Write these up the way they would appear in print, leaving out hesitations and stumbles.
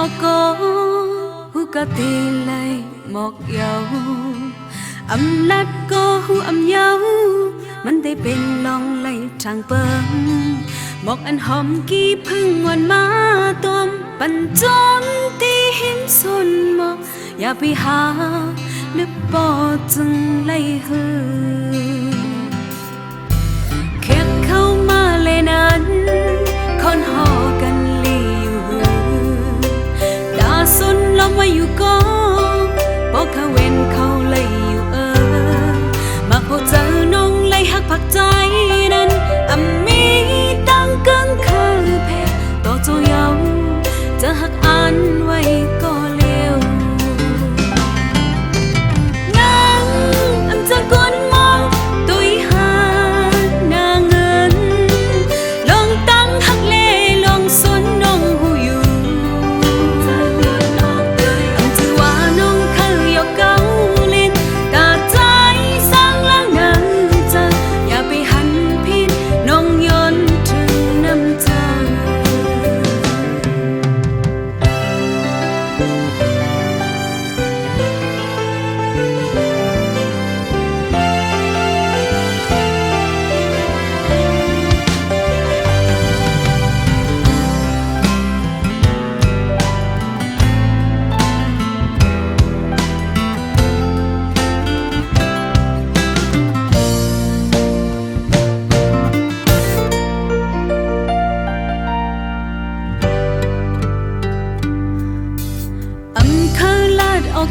ở có hu cả tì lay một dấu âm lát có hu âm dấuมันได้เป็นลองไล่ทางเปิงบอกอันหอมกี้พึ่งวันมาตอมปันจนตีหินสนบอกอย่าไปหาหรือปอจึงไล่หือแค่เข้ามาเลยนั้นคนหอกันลีอยู่ดาสนลมมาอยู่ก็บอกเขาเว้นเขาเลยอยู่มาพบเจอน้องเลยหักผักใจนั้นอำมีตั้งกังคือแพ้ต่อโจยาวจะหักอันไว้ก็เลี้ยวงั้นอำจะกวนมองตุยหาหน้าเงินลองตั้งหักเล่ลองสนน้องหูอยู่อำจะว่าน้องคือยกเก้าลิ้นตาใจสร้างละน้ำใจอย่าไปหันพิษน้องย้อนถึงน้ำใจ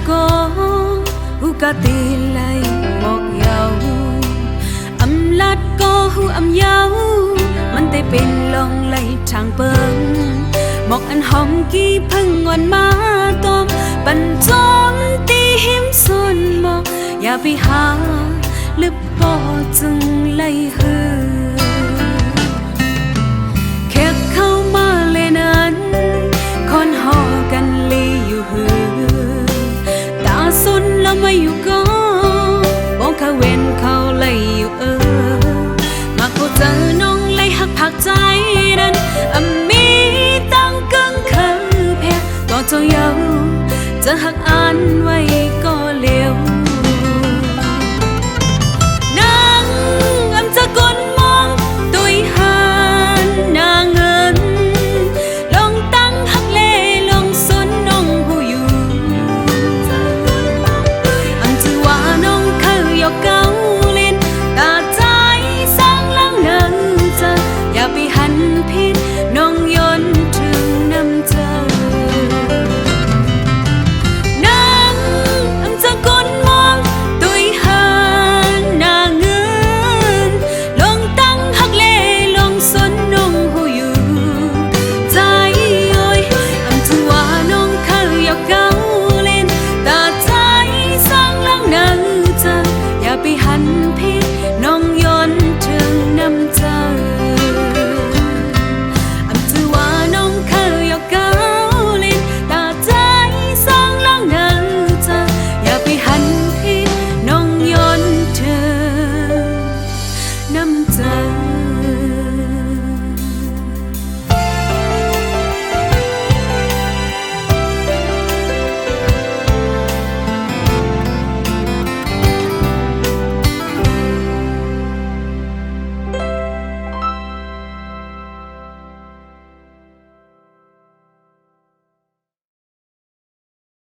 ก็หูกะตีไลหมอกยาวอำลัดก็หูอำยาวมันได้เป็นลองไล่ทางเปิงหมอกอันหอมกี้พึ่งงอนมาตอมปันจนตีหิมสนหมอกอย่าไปหาหรือปอจึงไล่หือแค่เข้ามาเลยนั้นคนหอกันลีอยู่หือสนแล้วไม่อยู่ก็บอกเขาเว้นเขาเลยอยู่มาพบเจอน้องเลยหักผักใจนั้นมีตั้งกังคือแพ้ต่อเจ้าเยาจะหักอันไว้ก็